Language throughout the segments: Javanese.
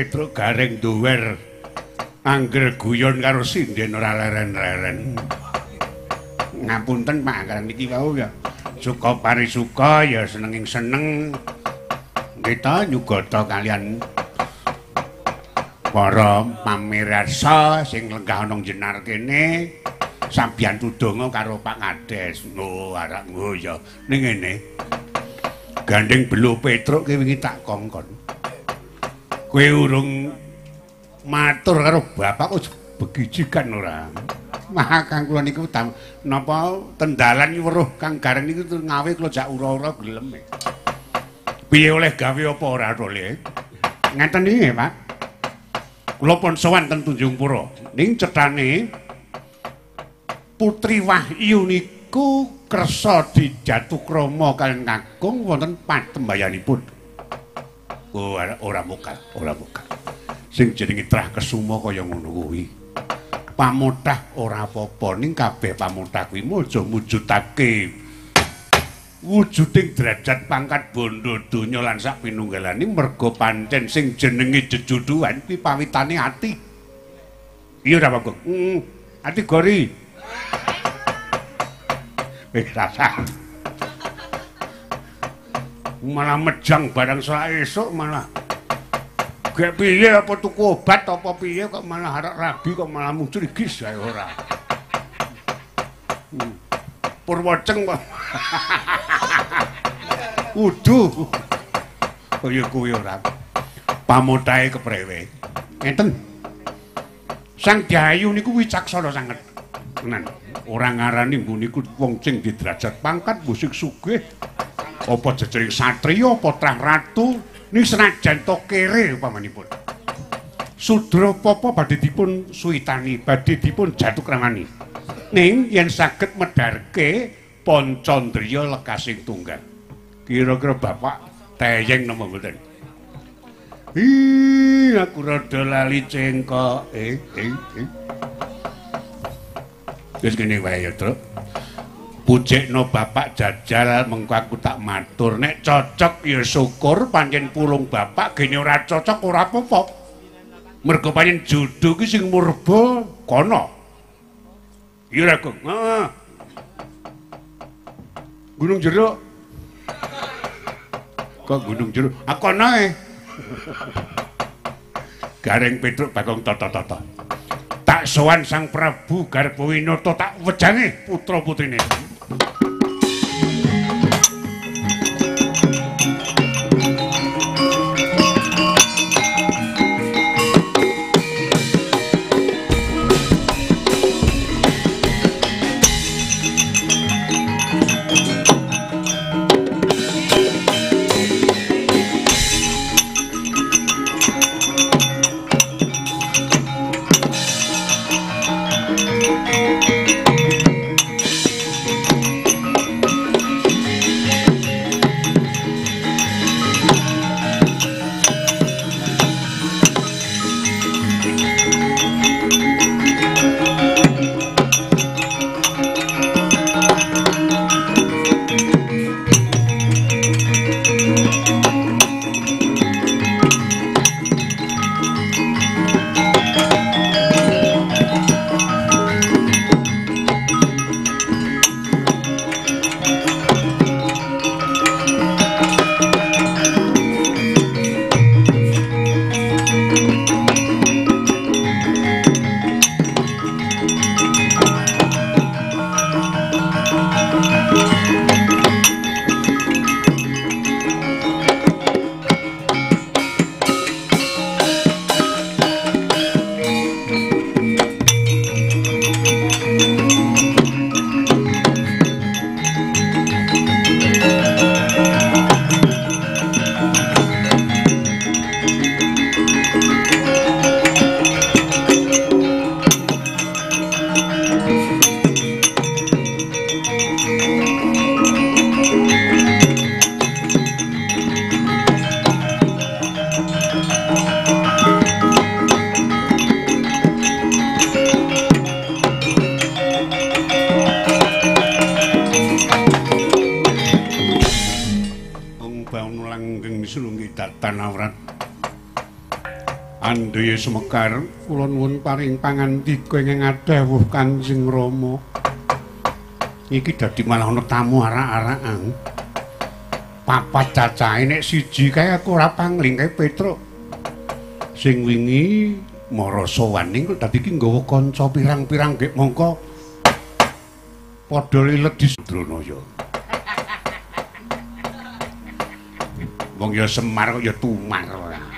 Petruk garing duwer. Angger guyon karo sinden ora leren-leren. Ngapunten Pak, karang niki wau ya. Suka parisuka ya senenging seneng. Kita nyugata kalian para pamirsa sing lenggah ana jenar kene sambiyan tudonga karo Pak Kades. Oh, arek nggo ya. Ning ngene. Gandeng Belu Petruk ki wingi tak kongkon. Kowe urung matur karo bapak kok begijikan ora. Mah kang kula niku napa tendalan weruh Kang Gareng niku ngawe kula jak ura-ura gelem. Piye oleh gawe apa ora oleh? Ngeten iki, Pak. Kula pun sowan ten Tunjungpura. Ning cethane Putri Wahyu niku kersa dijatukrama kaliyan kakung wonten patembayanipun. Oh, ora mukat. Sing jenenge Trah Kesuma kaya ngono kuwi. Pamutah ora apa-apa ning kabeh pamutah kuwi aja mujudake wujuding derajat pangkat bondo donya lan sak pinunggalane merga pancen sing jenenge jejuduhan kuwi pawitane ati. Iya ora Pak? Ati gori. Rasa. Malah mejang barang esuk malah gek piye apa tuku obat apa piye kok malah arek rabi kok malah muncul gis ae ora. Purwoceng kok. Uduh. Kaya kuwi ora. Pamutahe keprewe. Ngeten. Sang Dayu niku wicaksana sanget. Tenan. Ora ngarani mbu niku wong sing di derajat pangkat musik sugih. Apa jejering satriya apa trah ratu ning senajan to kere upamanipun. Sudra papa badhe dipun suwitani, badhe dipun jatukramani. Ning yen saged medharke Pancandriya lekasing tunggal. Kira-kira Bapak teyeng napa mboten? Aku rada lali cengkok. Wis kene wae ya, Truk. Pucikno bapak jajal mengko aku tak matur nek cocok ya syukur pancen pulung bapak gene ora cocok ora apa-apa mergo pancen jodoh ki sing murba kono iya ra Kang Gunung Jeruk kok Gunung Jeruk kono Gareng Petruk Bagong Tata-tata tak sowan Sang Prabu Garbawinata tak wejange putra-putrine Pandaya Semekar kula nuwun paring pangandika ingkang adhawuh Kanjeng Rama. Iki dadi malah ana tamu arak-arakan. Papat cacahe nek siji kae aku ora pangling kae Petruk. Sing wingi mara sowaning kok dadi iki nggawa kanca pirang-pirang gek mongko padha lilet di Sudranaya. Wong ya Semar kok ya Tumar ora.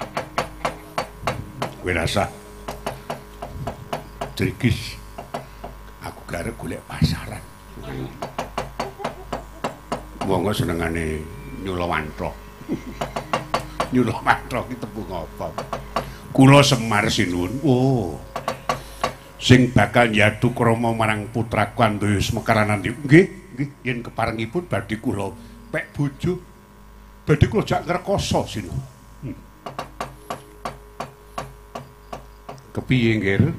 Kowe rasa drigis aku garep golek pasaran. Wong kok senengane nyula mantra. Nyula mantra ki tembung apa? Kula Semar sinuwun. Oh. Sing bakal nyadu krama marang putraku Andaya Semekar nanti. Nggih, nggih yen keparengipun badhe kula pek bojo. Badhe kula jak ngrekoso sinuwun. Kepiye nggih?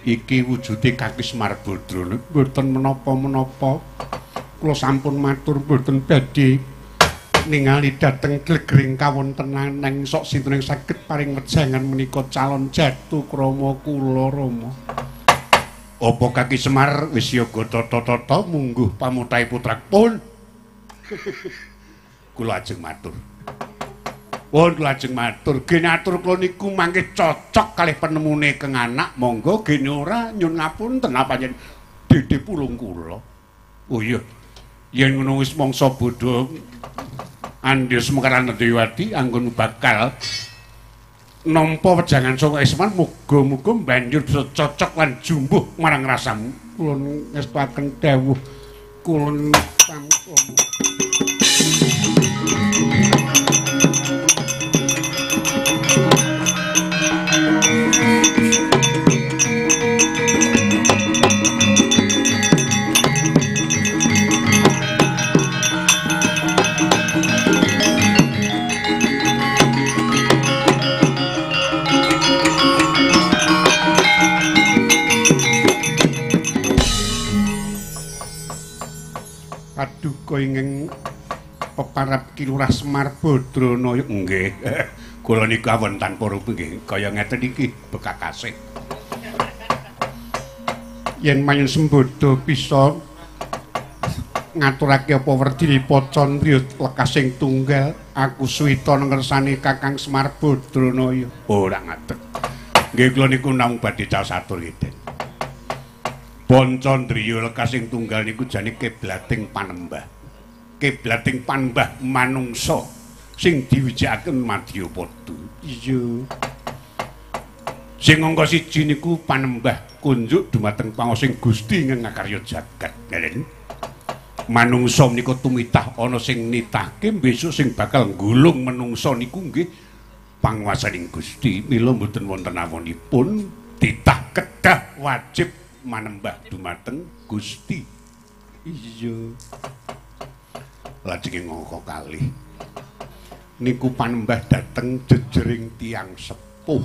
Iki wujude Kaki Semar Badra mboten menapa-menapa. Kula sampun matur mboten badhe ningali dhateng glegring kawontenan nang sok sinten saged paring wejangan menika calon jatu krama kula Rama. Apa Kaki Semar wis yoga tata-tata mungguh pamutahe putrakipun? Kula ajeng matur. Pun kula ajeng matur, genatur kula niku mangke cocok kalih penemune keng anak, monggo gene ora nyun ngapunten apa yen Dede pulung kula. Oh iya. Yen ngono wis mangsa bodho Andya Semekar Nandayawati anggon bakal nampa wejangan saka Isman muga-muga banjur bisa cocok lan jumbuh marang rasamu. Kula ngestakaken dawuh kula pamit. Paduka ingkang peparab Kilurah Semar Badranaya nggih. Kula niku awonten para nggih kaya ngeten iki bekakasih. Yen manyen Sembada bisa ngaturake apa werdi pocon riyo lekas sing tunggal aku suwita ngersani Kakang Semar Badranaya. Ora ngaten. Nggih kula niku namung badhe caos atur ngeten. Poncondriya lekas sing tunggal niku jane kiblating panembah. Kiblating panembah manungsa sing diwijakaken Madyapada. Iya. Sing angka 1 niku panembah kunjuk dumateng panguwasing Gusti ingkang ngakarya jagat. Ngeten. Manungsa menika tumitah ana sing nitahke besok sing bakal nggulung manungsa niku nggih panguwasaning Gusti. Mila mboten wonten awonipun titah kedah wajib manembah dumateng Gusti. Iya. Lajeng ngangka kalih niku panembah dhateng jejering tiyang sepuh.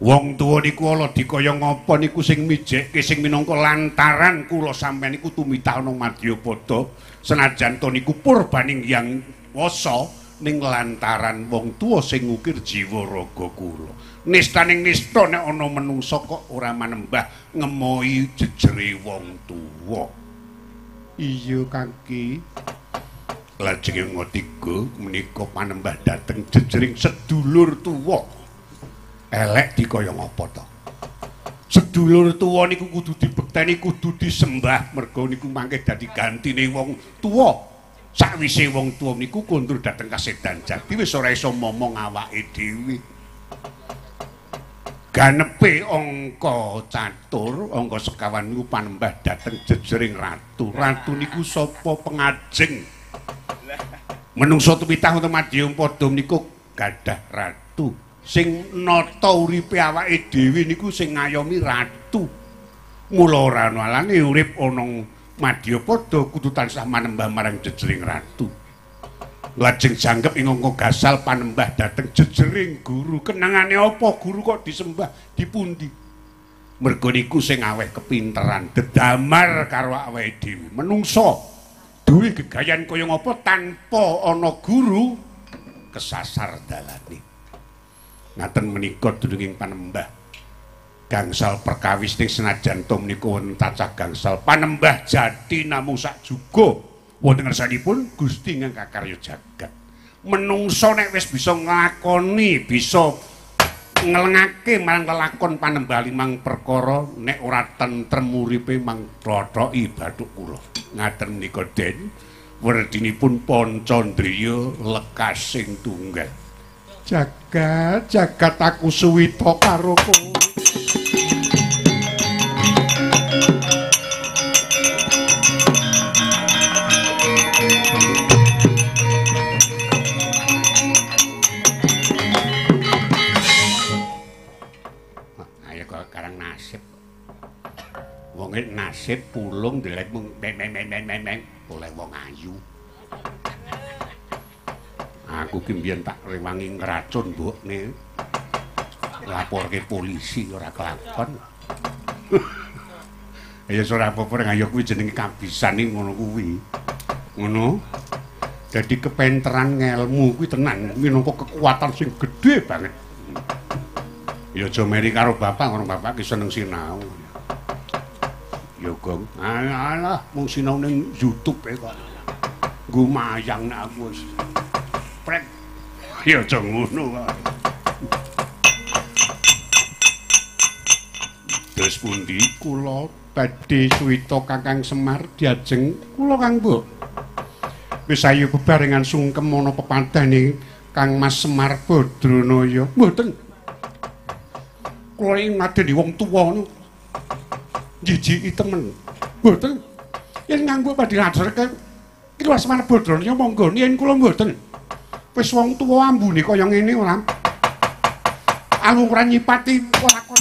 Wong tuwa niku ala dikaya ngapa niku sing mijekke sing minangka lantaran kula sampeyan niku tumitah ana Madyapada senajan to niku purbaning Hyang Wasa ning lantaran wong tuwa sing ngukir jiwa raga kula. Nistaning nista nek ana menungsa kok ora manembah ngemoi jejere wong tuwa. Iya Kaki. Lajeng ngotiga menika panembah dhateng jejering sedulur tuwa. Elek dikaya ngapa to? Sedulur tuwa niku kudu dibekteni, kudu disembah merga niku mangke dadi gantine wong tuwa. Sakwise wong tuwa niku kondur dhateng kasedan jati wis ora iso momong awake dhewe. Ganepe angka catur, angka sekawan niku panembah dhateng jejering ratu. Ratu niku sapa pengajeng? Menungsa tumitah wonten Madyapada niku gadah ratu. Sing nata uripe awake dhewe niku sing ngayomi ratu. Mula ora ana alane urip ana Madyapada kudu tansah manembah marang jejering ratu. Lajeng janggep ing angka gasal panembah dhateng jejering guru. Kenangane apa guru kok disembah dipundi? Merga niku sing aweh kepinteran dedamar karo awake dhewe. Menungsa duwe gegayan kaya ngapa tanpa ana guru kesasar dalane. Ngaten menika dununging panembah gangsal perkawis ning senajan to menika wonten cacah gangsal panembah jati namung sak juga wonten ngersanipun Gusti ingkang kakarya jagat. Menungso nek wis bisa nglakoni bisa ngelengake marang lelakon panembah limang perkara nek ora tentrem uripe mang tlotoki bathuk kula. Ngaten menika Den werdinipun Pancandriya lekas sing tunggal. Jagat aku suwita karo kowe. Wonge nasib pulung ndelek mung meng oleh wong ayu. Aku ki mbiyen tak rewangi ngracun mbokne. Laporke polisi ora kelakon. Ya ora apa-apa ayo kuwi jenenge kabisan iki ngono kuwi. Ngono. Dadi kepenteran ngelmu kuwi tenan minangka kekuatan sing gedhe banget. Ya aja meri karo bapak ngono bapak ki seneng sinau. Ya Gong, alah mung sinau ning YouTube kok. Gumayang nek aku wis. Prek. Ya aja ngono kok. Terus pundi kula badhe suwita Kakang Semar diajeng kula Kang Mbok. Wis ayo bebarengan sungkem ana pepadane Kang Mas Semar Badranaya. Mboten. Kula ing ngadeni wong tuwa niku jijiki temen. Mboten. Yen nganggo badhe lajerke iki Mas Semar Badranaya monggo yen kula mboten. Wis wong tuwa ambune kaya ngene ora. Alungkuran nyipati lakon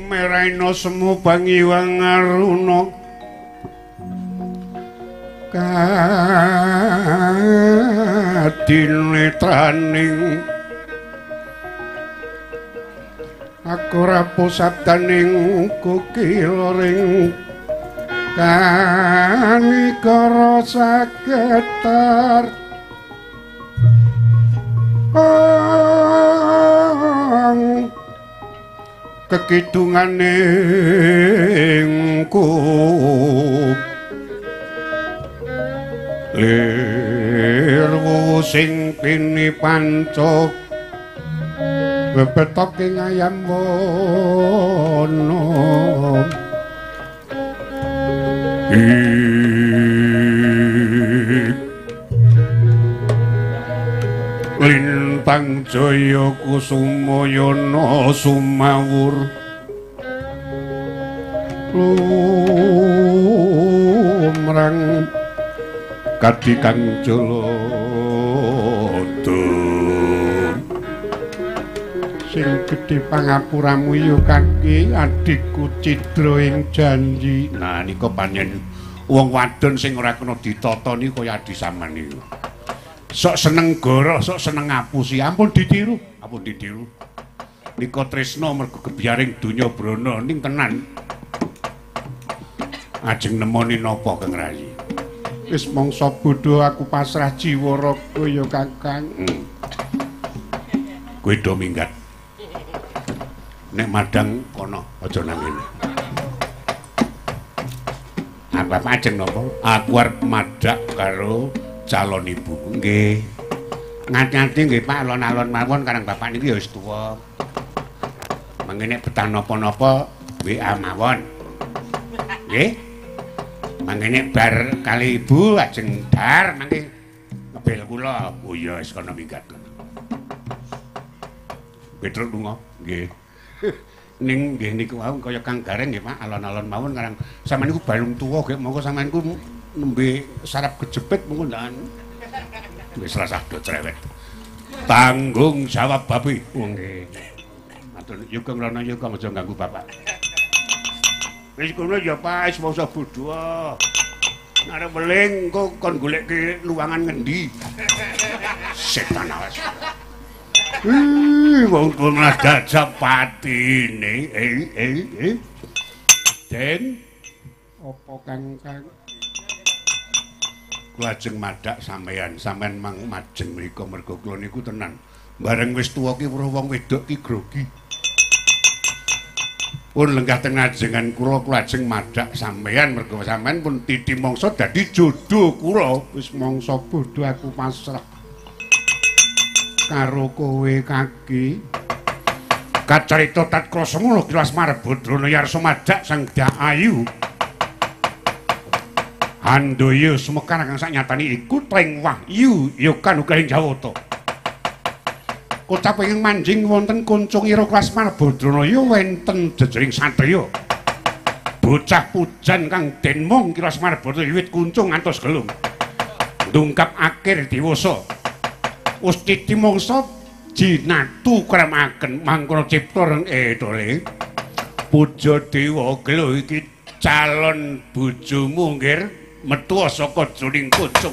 Meraina semu bangiwang aruna kadinetraning aku rapo sabdaning kukiloring kanikara sagetar kekidunganingku lirwu sing pini panca bebetok ing ayam wono lintang jaya kusumayana sumawur lumrang kadikang jolodo sing gedhe pangapuramu ya kaki adikku cidra ing janji. Nah nika panjen wong wadon sing ora kena ditata niku kaya adi sampean niku. Sok seneng goroh, sok seneng ngapusi. Ampun ditiru. Nika tresna mergo gebyaring donya brana ning tenan. Ajeng nemoni napa Kang Rayi? Wis mangsa bodho aku pasrah jiwa raga ya Kakang. Kowe do minggat. Nek madang kono aja nang kene. Apa ajeng napa? Aku arep madak karo calon ibu. Nggih. Ngati-ngati nggih Pak alon-alon mawon karang bapak niki ya wis tuwa. Mangke nek betah napa-napa WA mawon. Nggih. Mangke nek bar kali ibu ajeng dar mangke ngebel kula. Oh iya wis kono minggat kono. Petruk lunga. Nggih. Ning nggih niku wau kaya Kang Gareng nggih Pak alon-alon mawon karang sampeyan niku balung tuwa nggih monggo sampeyan niku nembe sarap kejepit monggo ndak wis rasah do cerewet. Tanggung jawab babi. Nggih. Matur Yugong Rono Yugong aja ganggu bapak. Wis kono ya Pak wis masa bodho. Arep weling kok kon goleki luwangan ngendi? Setan awas. Wong kula gajah patine. Den apa Kang? Kula ajeng madhak sampean mang majeng mriku mergo kula niku tenan. Bareng wis tuwa ki weruh wong wedok ki grogi. Pun lenggah teng ajengan kula ajeng madhak sampean mergo sampean pun titi mangsa dadi jodoh kula. Wis mangsa bodho aku pasrah karo kowe kaki. Kacarita tat krasa ngono Kilas Marbodrono yarsa madhak sang Ayu. Handoyo Sumekar kang saknyatani iku Treng Wahyu ya kanugraing Jawata. Kocap ingkang manjing wonten kuncungira Kilas Marbodrono ya wenten jejering satriya. Bocah pujan kang denmong Kilas Marbodrono wiwit kuncung ngantos gelung. Ndungkap akhir diwasa. Ustiti mangsa jinatu kramaken mangkana cipta reng tole. Puja dewa gelo iki calon bojomu nggih metu saka jroning kuncung.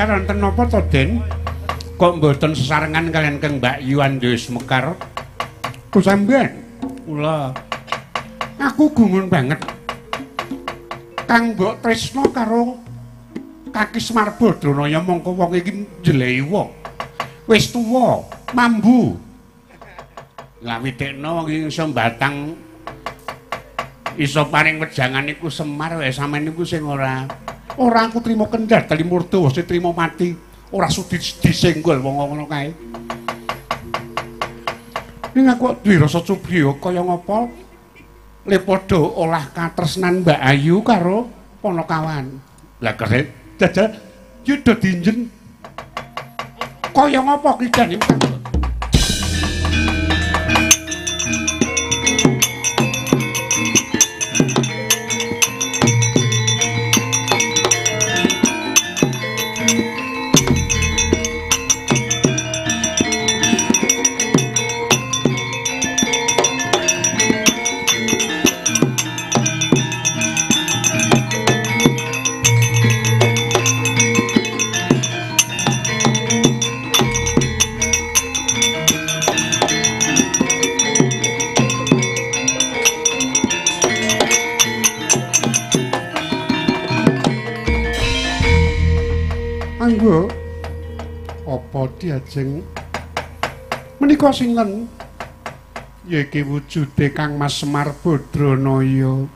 Wonten napa to, Den? Kok mboten sesarengan kalian Kang Mbak Yu Andyo Semekar? Ku sampean? Kula. Aku gumun banget. Kang Mbok Tresna karo Kaki Semar Badranaya mongko wong iki njelehi wong. Wis tuwa, mambu. Lah witekno wong iki iso batang iso paring wejangan iku Semar wae sampean niku sing ora aku trima kendhat kali murda wis trima mati ora sudi disenggol wong ngono kae. Ning aku duwe rasa cubriya kaya ngapa le padha olah katresnan Mbak Ayu karo Panakawan. Lah keret jajal yo do dinjen. Kaya ngapa ki jane diajeng menika sinten ya iki wujude Kang Mas Semar Badranaya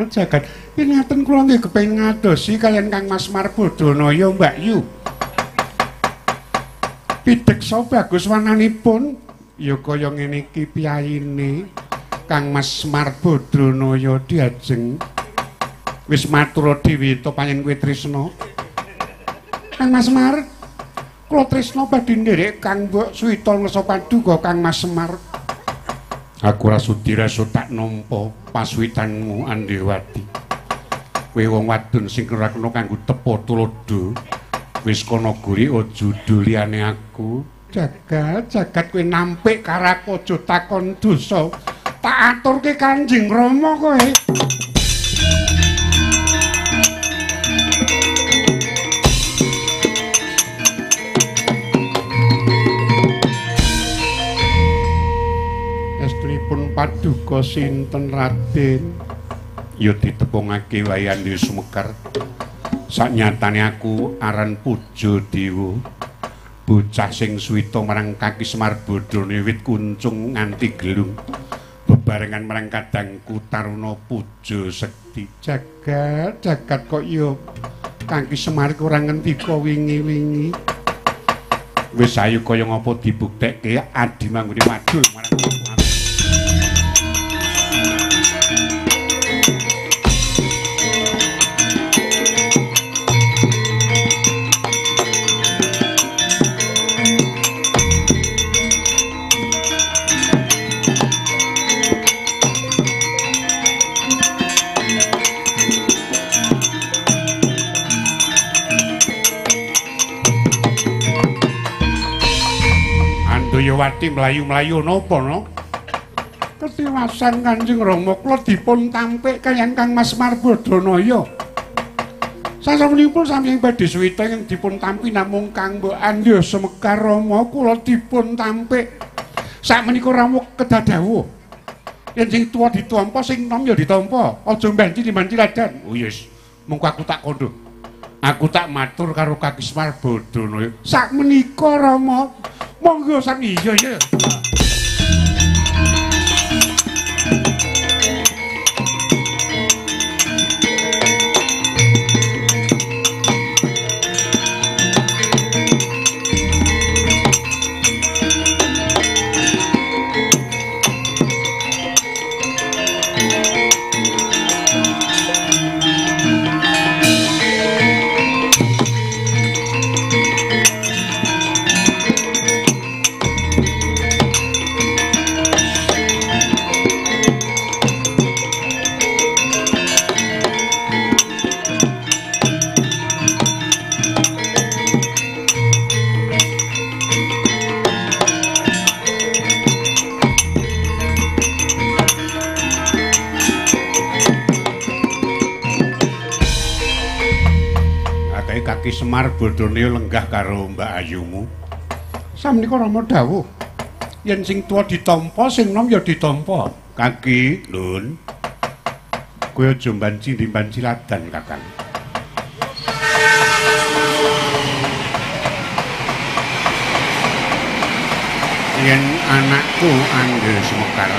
jagat yen ngaten kula nggih kepengin ngadosi kalian Kang Mas Semar Badranaya Mbak Yu pidheksa bagus wananipun ya kaya ngene iki piyayine Kang Mas Semar Badranaya diajeng wis matur dhewe to panjen kowe tresna Kang Mas Semar kula tresna badhe nderek Kang Mbok Suwita Ngrasa Paduka Kang Mas Semar. Aku ora sudi rasa tak nampa pasuwitanmu Andewati. Kowe wong wadon sing ora kena kanggo tepa tulodo. Wis kana guri aja liyane aku. Jagat kowe nampik karo aja takon dosa. Tak aturke Kanjeng Rama kowe. Paduka sinten Raden ya ditepungake wae Andyo Semekar saknyatane aku aran Puja Dewa bocah sing suwita marang Kaki Semar Badranaya wit kuncung nganti gelung bebarengan marang kadangku Taruna Puja Sekti jagat kok ya Kang Ki Semar ora ngendika wingi-wingi. Wis ayo kaya ngapa dibuktekke adi manggone madul marang Wati mlayu-mlayu napa no? Ketiwasan Kanjeng Rama kula dipun tampik kaliyan Kang Mas Marbodhanaya. Sasampunipun sami badhe suwita ing dipun tampi namung Kang Mbok Andya Semekar Rama kula dipun tampik. Sakmenika rawuh kedadawuh. Yen sing tuwa ditampa sing nom ya ditampa, aja mbanci dimbanci ladan. Oh yes, mengko aku tak kandha. Aku tak matur karo Kang Semar Bodhanaya. Sakmenika Rama monggo sami iya ya. Ki Semar Bodhanaya lenggah karo Mbak Ayumu. Samnika Rama dawuh, yen sing tuwa ditampa, sing nom ya ditampa. Kaki, Lun. Kowe aja mbanci ladan, Kakang. Yen anakku Angga Semekar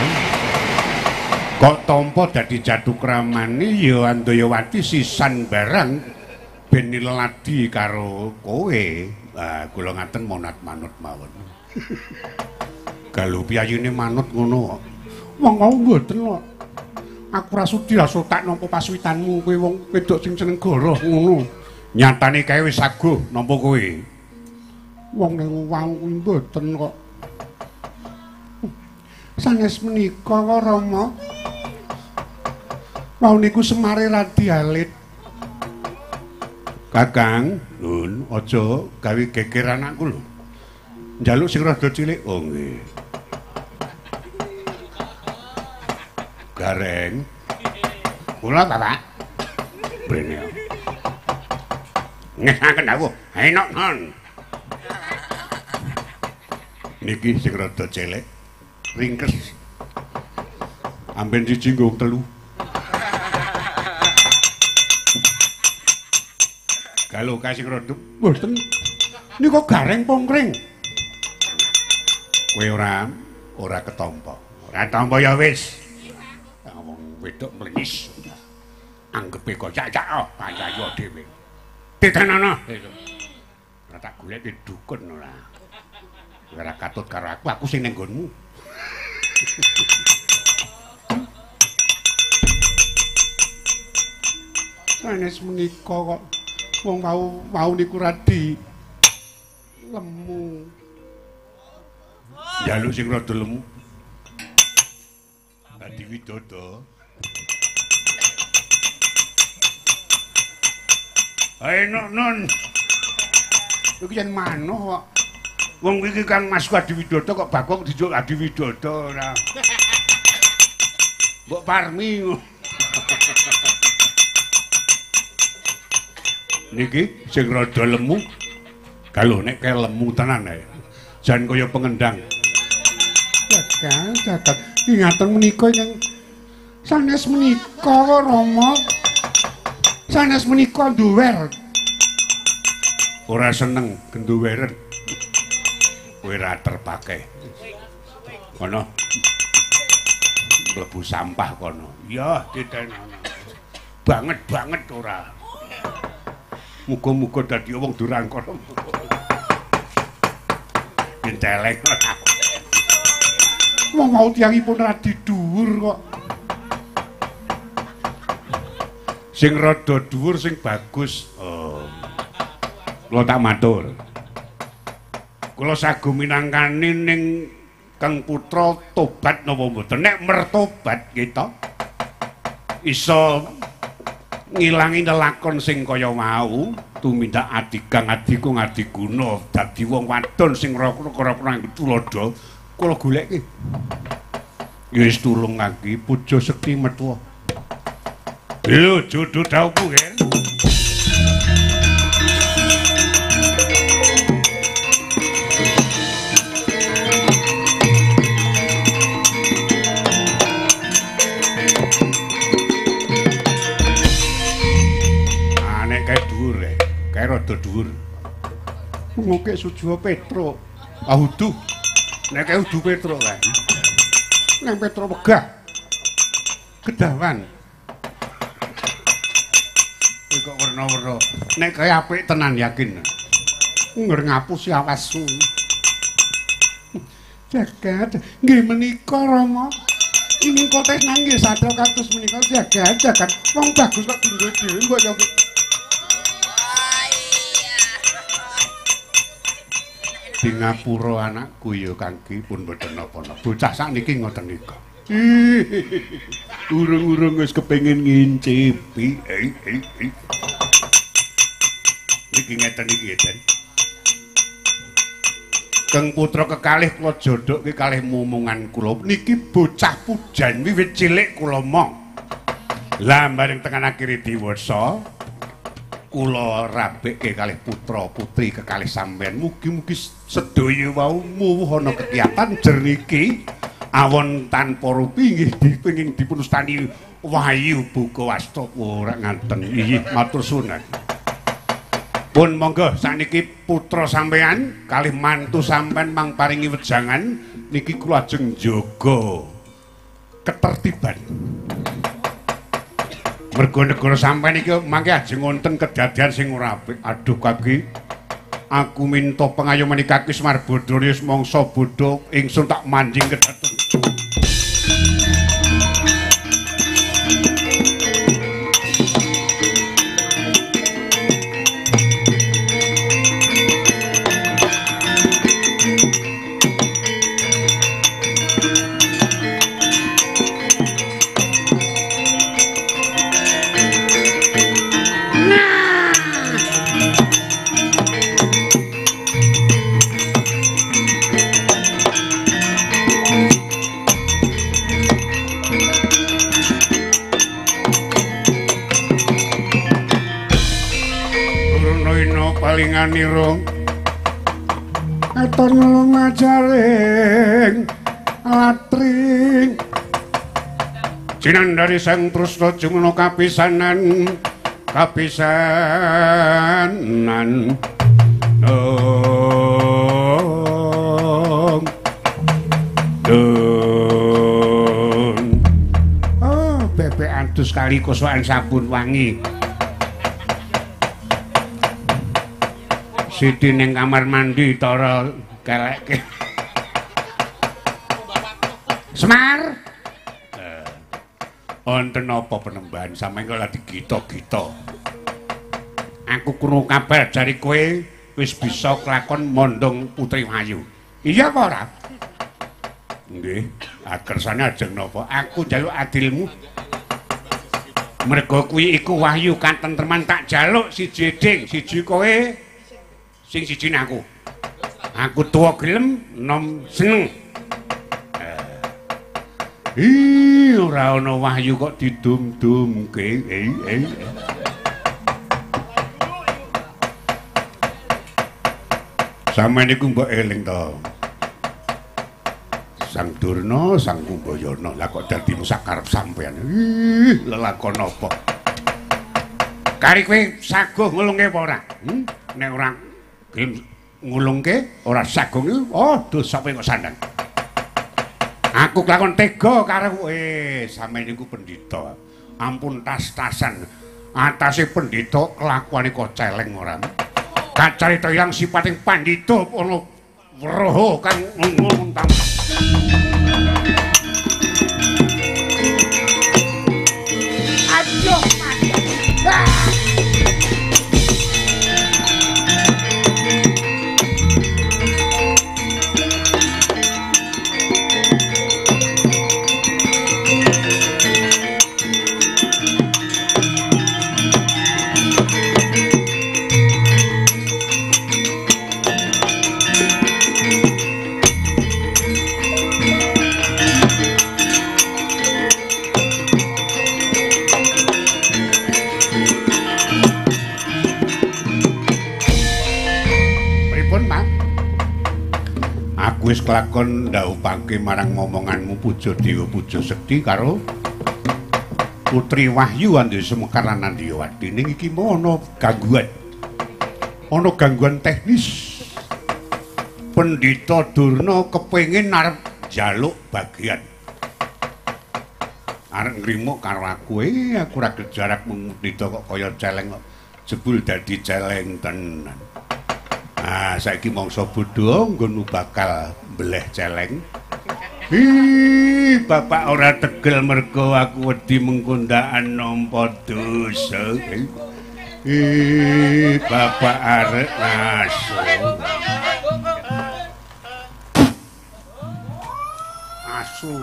kok tampa dadi jadukramane ya Andayawati sisan barang ben niladi karo kowe. Kula ngaten monat manut mawon. Galu piyayune manut ngono kok. Wong kau mboten kok. Aku ra sudi tak nampa paswitanmu kowe wong wedok sing seneng goroh ngono. Nyatane kae wis saguh nampa kowe. Wong ning wau kuwi mboten kok. Sanes menika kok Rama. Wau niku Semare radi alit. Kakang, Nun, aja gawe geger anakku lho. Njaluk sing rada cilik. Oh nggih. Gareng. Kula, Bapak. Brene. Ngesaken aku. Enak, Non. Niki sing rada cilik. Ringkes. Amben siji nggo telu. Kalau kasih rodok, mboten. Ini kok gareng pongkring. Kowe ora ketampa. Ora tampa ya wis. Wong wedok mlenis. Anggepe kok cak-cak payayu dhewe. Ditenono. Ora tak golek dukun ora. Ora katut karo aku sing ning nggonmu. Sanes menika kok wong mau niku radi lemu. Njaluk sing rada lemu. Dadi widodo. Ayo Non. Iki yen manuk kok. Wong iki Kang Mas Adi Widodo kok bakok dijuk Adi Widodo ora. Mbok Parmi. Niki sing rada lemu. Kalau nek kaya lemu tenan ae. Jan kaya pengendang. Jagat ingatan menika yang sanes menika Rama. Sanes menika duwer. Ora seneng genduweren. Kowe ra terpakai. Kono. Mlebu sampah kono. Ya ditenono. Banget ora. Muga-muga dadi wong durangkana. Enteleng. Wong mau tiyangipun radi dhuwur kok. Sing rada dhuwur sing bagus. Oh. Kula tak matur. Kula sagu minangkani ning Kang Putra tobat napa mboten? Nek mertobat kita iso ngilangi lelakon sing kaya mau, tumindak adigang adiku ngadiguna dadi wong wadon sing ora nang tulodo. Kula goleki. Ya wis tulung kaki puja sekti metuwa. Lho jodoh dauku kan. Nek kae dhuwur kae rada dhuwur. Ngoke Sujiwa Petro. Udu. Nek kae udu Petro kae. Nek Petro wegah. Kedawan. Kok werna-werna. Nek kae apik tenan yakin. Ngger ngapusi awasu. Jagat, nggih menika Rama. Ini kotes nangis sadha kados menika jagat. Wong bagus kok dinggo dhewe mbok ya. Di ngapura anakku ya Kangge pun mboten napa-napa. Bocah sakniki ngoten nika. Urung-urung wis kepengin ngincipi. Iki ngeten iki, Den. Kang Putra kekalih kula jodhoke kalih mumungan kula. Niki bocah pujan wiwit cilik kula mong. Lah bareng tekan akhire diwasa kula rabekke kalih putra putri kekalih sampean. Mugi-mugi sedaya wau muwuh ana kegiatan jerniki awon tanpa rupi nggih dipenging dipunustani Wahyu Buka Wasta ora ngaten. Nggih matur sunan. Pun monggo sakniki putra sampean kalih mantu sampean mang paringi wejangan niki kula ajeng jaga ketertiban. Mergo negara sampean iki mangke ajeng wonten kedadian sing ora apik. Aduh Kaki, aku minta pengayoman Kaki Semar Badara mangsa bodho ingsun tak manjing kedaton. Palinganiro aton majaring latring cinandari sang Trusna jumuna kapisanan bebek adus kali kosokan sabun wangi. Siti ning kamar mandi tara kelekke. Semar. Wonten apa penembahan sampeyan kok lagi gita-gita. Aku krungu kabar jari kowe wis bisa kelakon mondong Putri Wahyu. Iya apa ora? Nggih, kersane ajeng napa? Aku njaluk adilmu. Mergo kuwi iku Wahyu katentreman tak jaluk siji ding, siji kowe. Sing siji aku. Aku tuwa gelem, nom seneng. Ora ana Wahyu kok didum-dumke. Sampeyan iku mbok eling to. Sang Durna, Sang Kumbayana, lah kok dadi sakarep sampeyan. Lelakon apa? Kari kowe saguh ngulunge apa ora? Nek ora ngulungke ora sagung dosa kowe kok sandang. Aku kelakon tega karo kowe. Sampeyan niku pendhita. Ampun tas-tasan. Atase pendhita kelakuane kok celeng ora. Kacarita yang sipating pandhita ana weruh kang ngontang. Aduh, wis kelakon ndhawuhake marang momonganmu puja dewa puja sekti karo Putri Wahyu Andya Semekar lan Andiyawati. Ning iki mau ana gangguan teknis. Pendhita Durna kepengin arep njaluk bagian. Arep ngrimuk karo aku ora jarak mung pendhita kok kaya celeng kok jebul dadi celeng tenan. Ah, saiki mangsa bodho nggonmu bakal mbleh celeng. Ih, bapak ora tegel mergo aku wedi mengkondaan nampa dosa. Ih, bapak arek asu. Asu.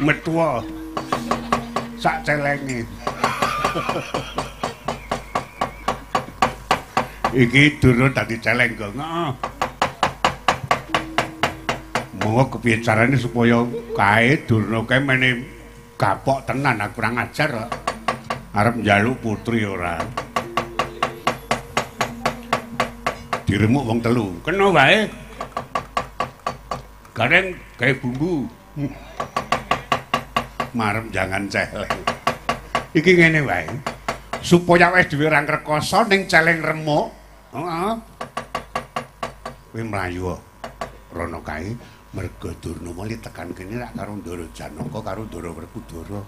Metua. Sak celenge. Iki durung dadi celeng kok. Monggo kepiye carane supaya kae Durna kae mene kapok tenan aku kurang ajar kok. Arep njaluk putri ora. Diremuk wong telu. Kena wae. Gareng gawe bumbu. Marem jangan celeng. Iki ngene wae. Supaya wis dhewe ra ngrekoso ning celeng remuk. Heeh. Kowe mlayu rono kae merga Durna mali tekan kene rak karo Ndara Janaka karo Ndara Werkudara.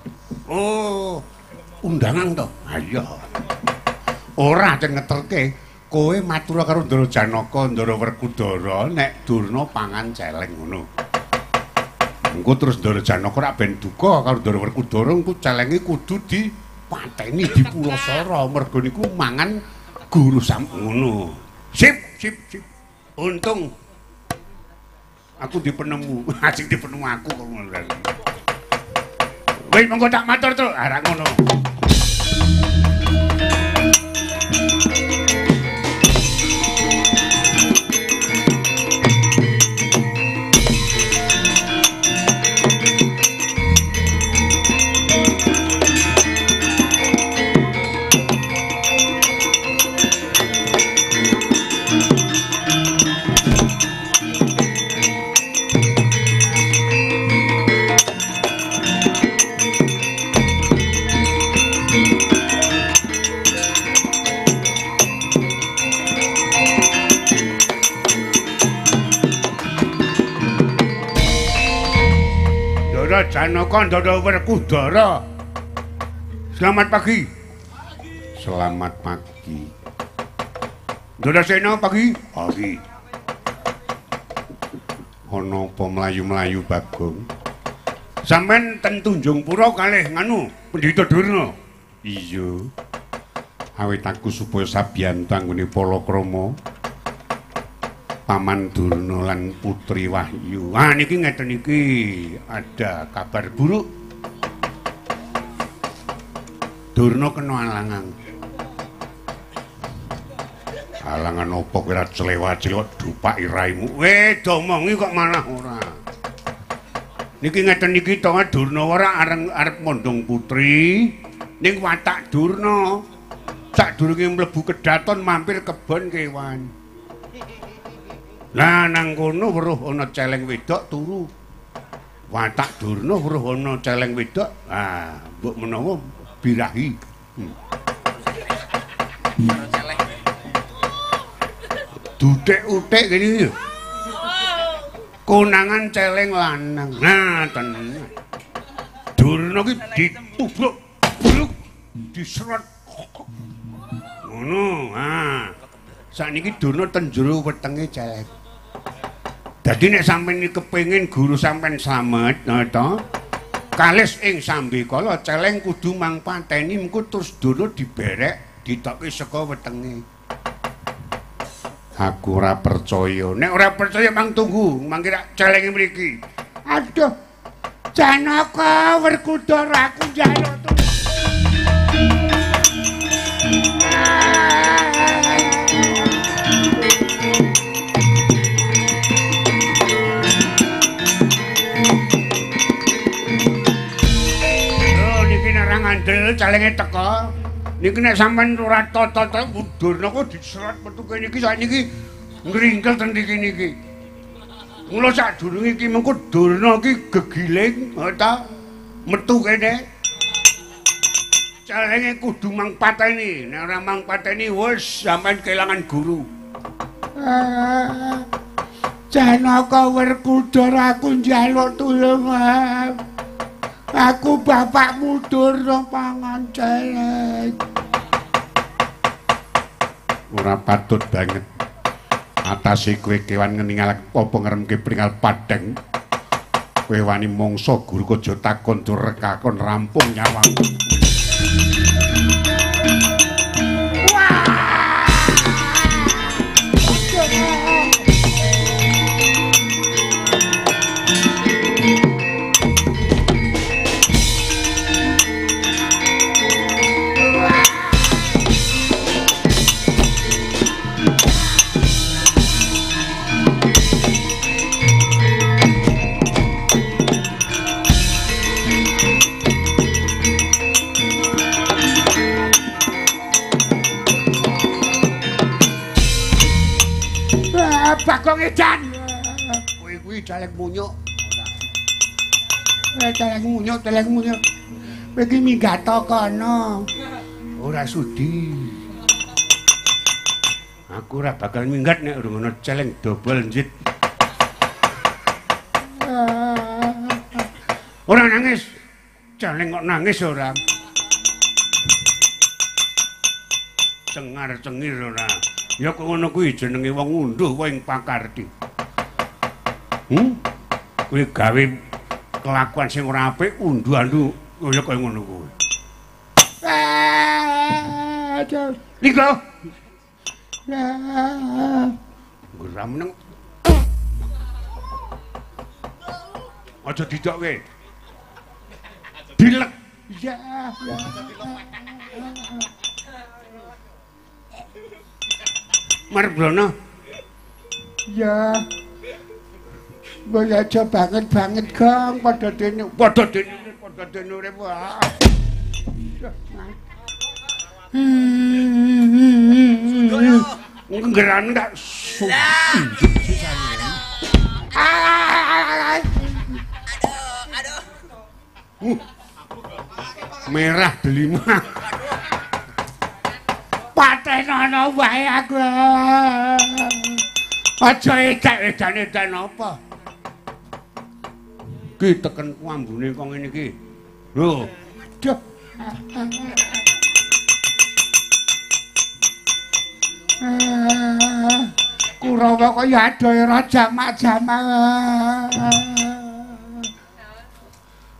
Oh, undangan to? Ha iya. Ora ceng ngeterke, kowe matur karo Ndara Janaka, Ndara Werkudara nek Durna pangan celeng ngono. Engko terus Ndara Janaka rak ben duka karo Ndara Werkudara engko celenge kudu dipateni di Pulasara merga niku mangan guru sam ngono. Sip. Untung aku dipenemu, asing dipenemu aku kok ngono. Wis monggo tak matur to, arek ngono. Janaka Ndara Werkudara. Selamat pagi. Selamat pagi. Ndrasena pagi. Pagi. Ana apa mlayu-mlayu Bagong? Sampeyan ten Tunjungpura kalih nganu Pendhita Durna. Iya. Awit aku supaya sabiyantu anggone palakrama. Paman Durna lan Putri Wahyu. Ah niki ngeten iki ada kabar buruk. Durna kena alangan. Alangan apa kowe ora clewat-clewat dupaki raimu. Do omongi kok malah ora. Niki ngeten iki to Durna ora arep mondhong putri ning watak Durna. Sadurunge mlebu kedaton mampir kebon kewan. Lah nang kono weruh ana celeng wedok turu. Watak Durna weruh ana celeng wedok. Ah, mbok menawa birahi. Celeng. Dutek-utek kene iki. Konangan celeng lanang. Nah, tenan. Durna ki ditubruk bluk diserot. Ngono, ha. Sakniki Durna ten jero wetenge celeng. Dadi nek sampeyan iki kepengin guru sampeyan slamet, to. Kalis ing sambikala celeng kudu mangpateni mengko terus Durna diberek ditokke saka wetenge. Aku ora percaya. Nek ora percaya mang tunggu, mangkira celenge mriki. Aduh. Janaka Werkudara aku njaluk ngandel calenge teko niki nek sampean ora tata-tata Durna kok diserat metu kene iki sakniki ngringkel ten niki. Mula sadurunge iki mengko Durna iki gegiling ta metu kene. Calenge kudu mangpateni, nek ora mangpateni wis sampean kelangan guru. Janaka Werkudara aku njaluk tulung. Aku bapakmu Durna pangan celeng. Ora patut banget. Atase kowe kewan ngeningal apa ngremke pringal padhang. Kowe wani mangsa guru aja takon tur rekakon rampung nyawamu. Bagong edan. Kuwi calek munyuk. Calek munyuk. Kowe iki minggato kono. Ora sudi. Aku ora bakal minggat nek urung ana celeng dobel njit. Ora nangis. Celeng kok nangis ora. Cengar-cengir ora. Ya kok ngono kuwi jenenge wong unduh kowe ing pakarti. Kowe gawe kelakuan sing ora apik unduh-unduh kaya koyo ngono kuwi. Aduh. Liko. Lah. Geram nang. Aja didokke. Dilek. Ya. Marbrono. Ya. Mbok aja banget Gang, padha dene urip wae. Nggeran ndak aduh. Merah delima. Patenono wae aku. Aja edan-edan apa? Ki teken ambune kok ngene iki. Lho. Aduh. Kurawa kaya adohe jamak-jamak.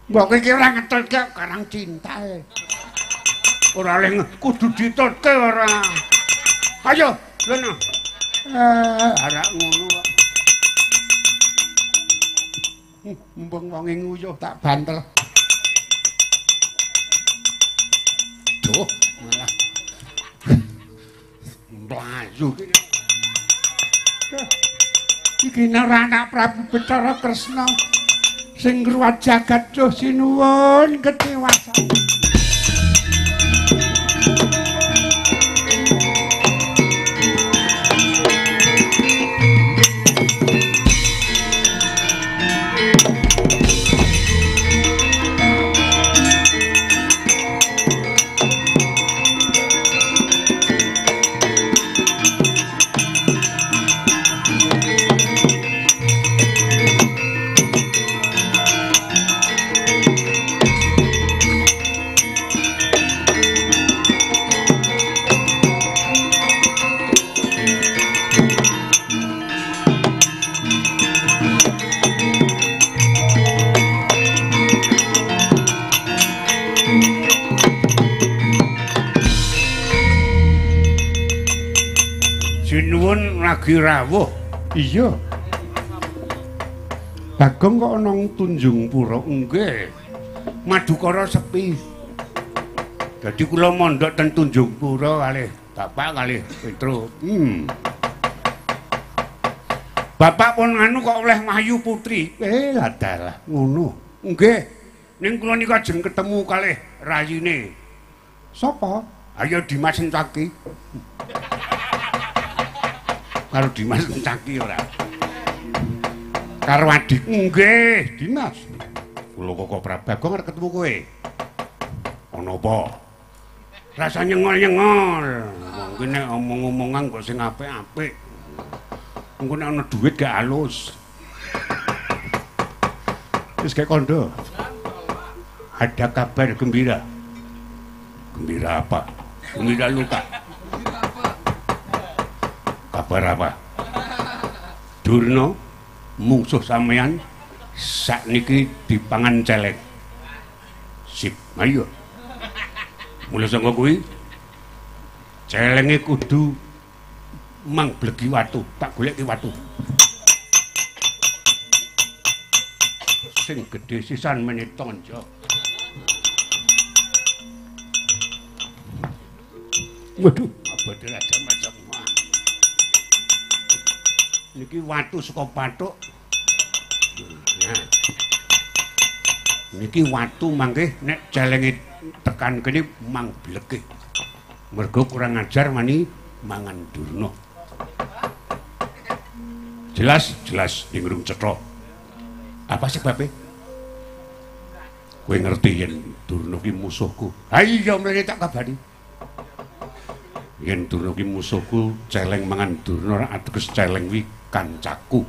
Mbok iki ora ngetulke karang cinta. Ora leh kudu ditutke ora. Ayo, leno. Arak ngono kok. Mumpung wong nguyuh tak bantel. Duh, malah. Mlayu iki. Iki anak Prabu Bathara Kresna sing ngruwat jagat duh sinuwun kedewasan. nuwun lagi rawuh. Iya. Bagong kok ana Tunjung Pura? Nggih. Madukara sepi. Dadi kula mondhok ten Tunjung Pura kalih Bapak kalih Petro. Bapak pun anu kok oleh Mayu Putri. Lah dalah ngono. Nggih. Ning kula niku ajeng ketemu kalih rayine. Sapa? Ayo Dimas Encaki. Karo Dimas Encaki ora. Karo adik. Nggih, Dimas. Kula kok Prabagong arep ketemu kowe. Ana apa? Rasa nyengol-nyengol. Mungkin nek omong-omongan kok sing apik-apik. Engko nek ana dhuwit gak halus. Wis kayak kondo. Ada kabar gembira. Gembira apa? Gembira luka. Kabar apa? Durna mungsuh sampean sakniki dipangan celeng. Sip, ayo. Mulai saka kuwi celenge kudu mangblegi watu, tak goleki watu. Sing gedhe sisan menit tonjok. Waduh, abade macam-macam. Niki watu saka pathuk. Nah. Niki watu mangke nek celenge tekan kene mangbleke. Mergo kurang ajar mani mangan Durna. Jelas ingurung cetha. Apa sebabe? Kowe ngerti yen Durna ki musuhku. Ha iya mrene tak kabari. Yen Durna ki musuhku, celeng mangan Durna ateges celeng wi kancaku.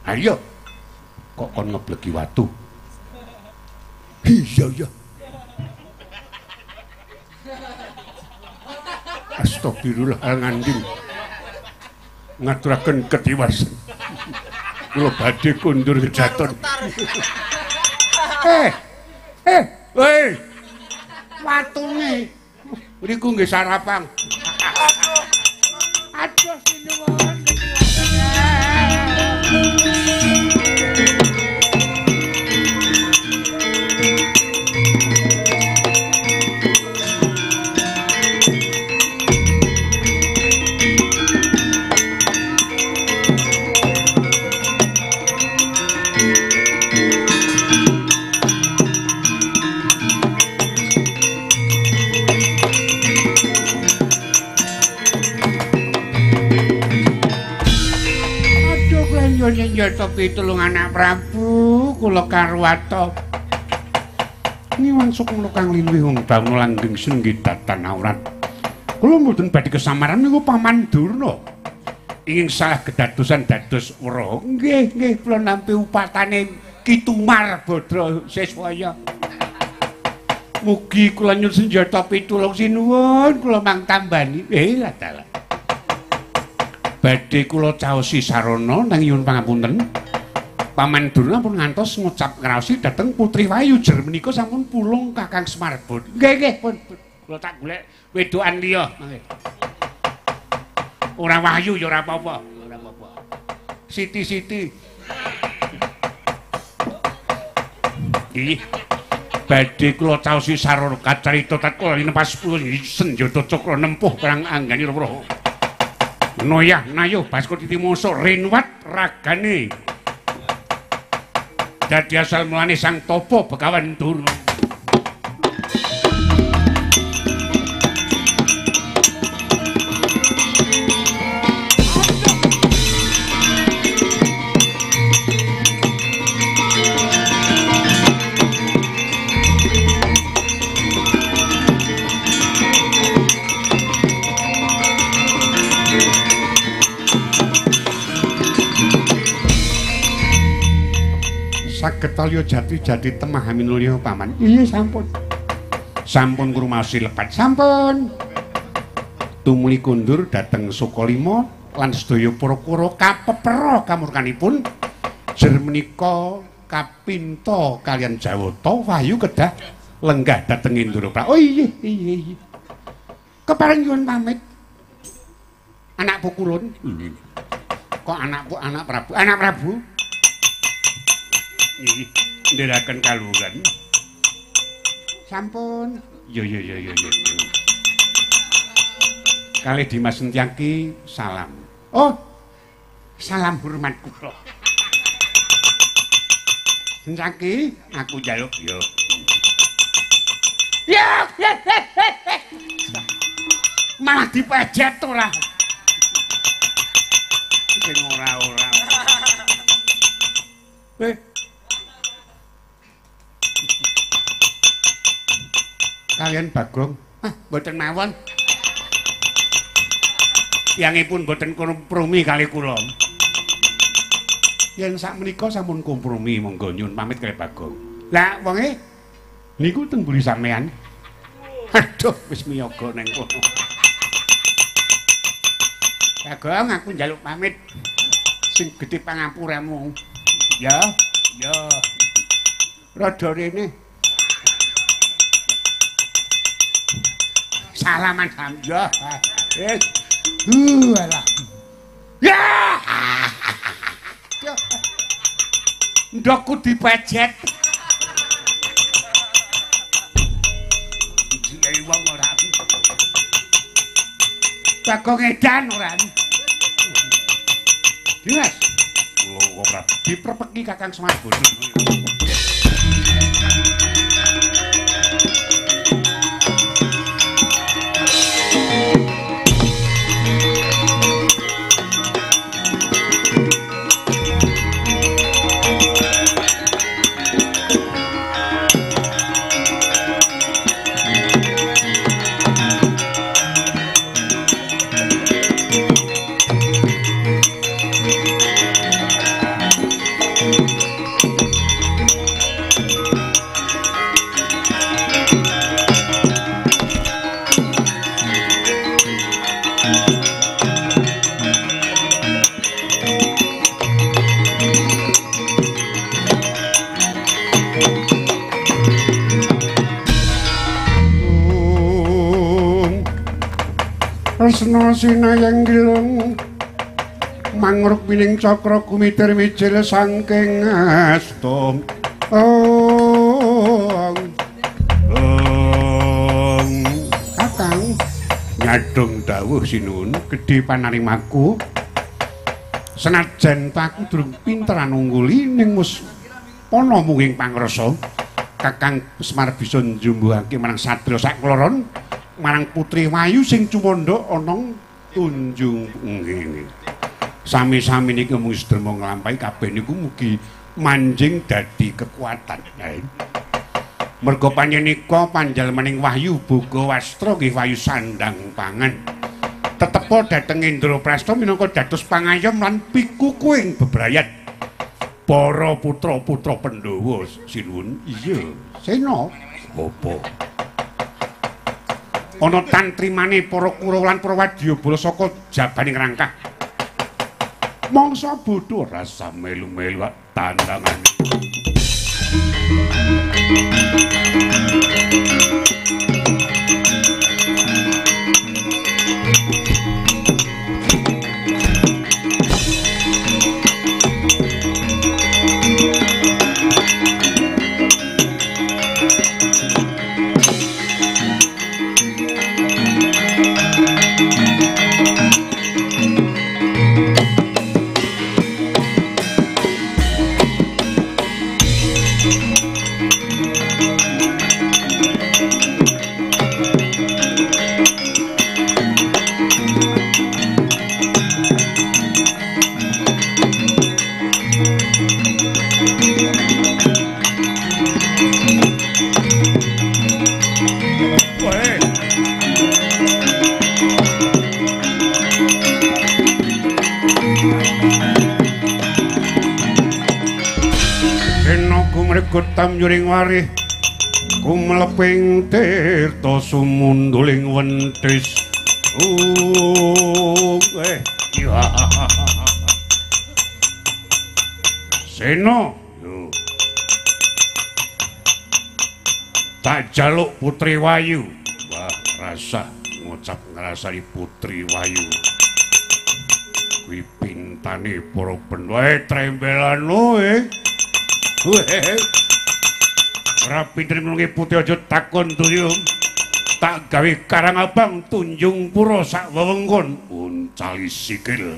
Ha iya. Kok kon ngeblegi watu? Iya. Astagfirullah nganding. Ngaturaken ketiwasan. Kula badhe kondur kejaton. Woi. Watune. Mriku nggih sarapang. Aduh sinuwun. Nyata pitulung anak Prabu kula karwata niwansuk kula kang liwih wong damel langgeng senggitatan aurat kula mboten badhe kesamaran niku Paman Durna ingin salah kedadosan dados wara nggih kula nampi upatane Kitumar Badra Seswaya mugi kula nyuwun senjata pitulung sinuwun kula mang tambani lah dalah badhe kula caosi sarana nang nyuwun pangapunten. Paman Durna pun ngantos ngucap ngraosi dhateng Putri Wayu jer menika sampun pulung Kakang Semarbon. Nggih, pun. Kula tak golek wedokan liya. Ora Wayu ya ora apa-apa. Siti-siti. Ih. Badhe kula caosi sarana kacarita kula linepas senjata cakra nempuh perang anggani roh. Noyah nayuh Baskotiti Mangsa Renwat ragane dadi asal mulane sang topo Begawan Durna. Saged talya jati temahami nulya Paman. Iya sampun. Sampun ngrumaosi lepat sampun. Tumuli kundur dhateng Sukalima lan sedaya para-para kapepera kamurkanipun jer menika kapinta kalian Jawata Wahyu kedah lenggah dhateng Indraprastha. Oh iya. Kepareng nyuwun pamit. Anakku kulon. Kok anakku anak Prabu? Anak Prabu? Nggih, ndherekaken kalungan. Sampun. Yo. Kalih Dimas Sentyaki salam. Oh. Salam hormat kula. Sentyaki, aku njaluk yo. Ya. Malah dipejet ora. Sing ora-ora. Kalian Bagong? Mboten mawon. Tiyangipun mboten kompromi kali kula. Yen sak menika sampun kompromi monggo nyuwun pamit kalih Bagong. Lah wonge niku teng mburi sampean. Aduh wis miyaga nang kono. Bagong aku njaluk pamit. Sing gedhe pangampuramu. Ya. Rada rene. Salaman samya. Alah. Ya. Ndokku dipejet. Iki wong ora. Bagong edan ora. Dinas. Lho ora diperpeki Kakang Semar Bodho. Resna sinayang gilung mangruk wining cakra kumitir mijil saking asta. Kakang nyadong dawuh sinuwun gedhe panarimaku. Senajan aku durung pinteran ungguli ning wis ana munging pangrasa Kakang Semar bisa njumbuhake marang satriya sakloron marang Putri Wayu sing cumandha ana tunjung ngene. Sami-sami niki mung sedherma nglampahi kabeh niku mugi manjing dadi kekuatan. Merga panjenengan panjalmaning Wahyu Boga Wastra nggih Wayu sandang pangan. Tetepa dhateng Indraprasta minangka dados pangayom lan pikukuing bebrayat. Para putra-putra Pandhawa sinuwun. Iya, Sena. Apa? Ana tantrimane para Kurawa lan para Wadyabala saka jabaning rangkah. Mangsa bodho rasa melu-melu tandangan. Kutam yuring warih kumleping tirta sumunduling wentis. Sena tak jaluk Putri Wayu. Wah, rasa ngucap ngrasani Putri Wayu. kuwi pintane para benwae trembelano ora pinter nulungi putih aja takon donya tak gawe karang abang tunjung pura sak wewengkon uncali sikil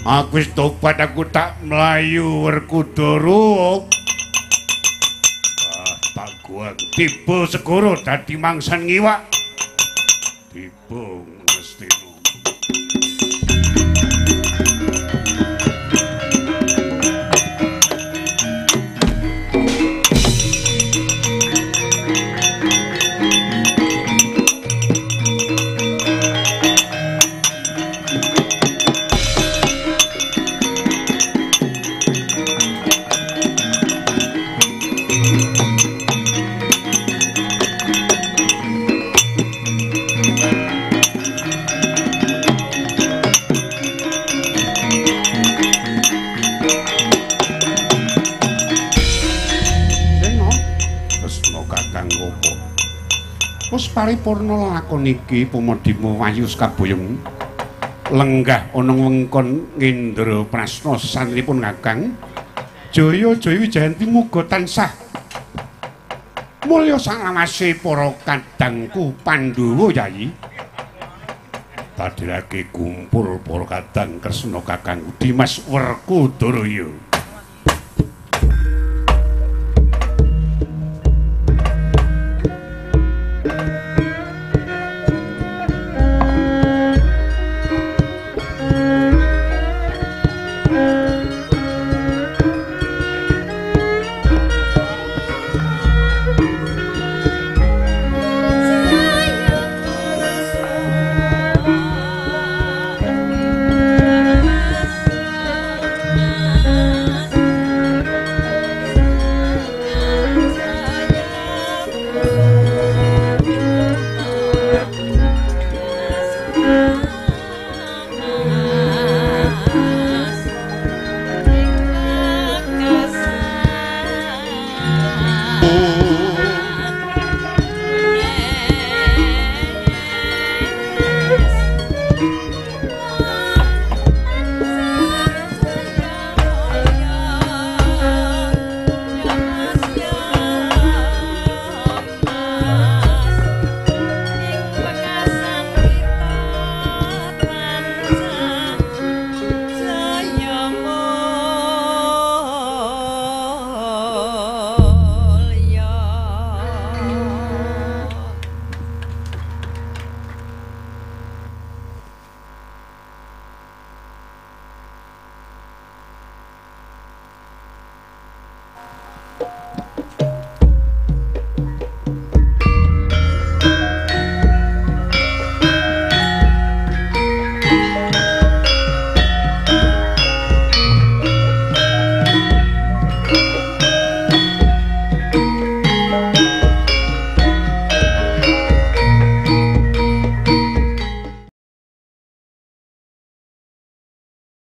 Aku wis tobat aku tak mlayu Werkudara. Tak guang tiba segoro dadi mangsan ngiwak. Tiba Ngastina. Paripurna lakon iki Pumadima wayu kaboyong lenggah ana wengkon ngendra prasna sesanipun Kakang Jaya Wijayanti muga tansah mulya salawase para kadangku Pandhawa Yayi padherake kumpul para kadang Kresna Kakang Dimas Werkudara.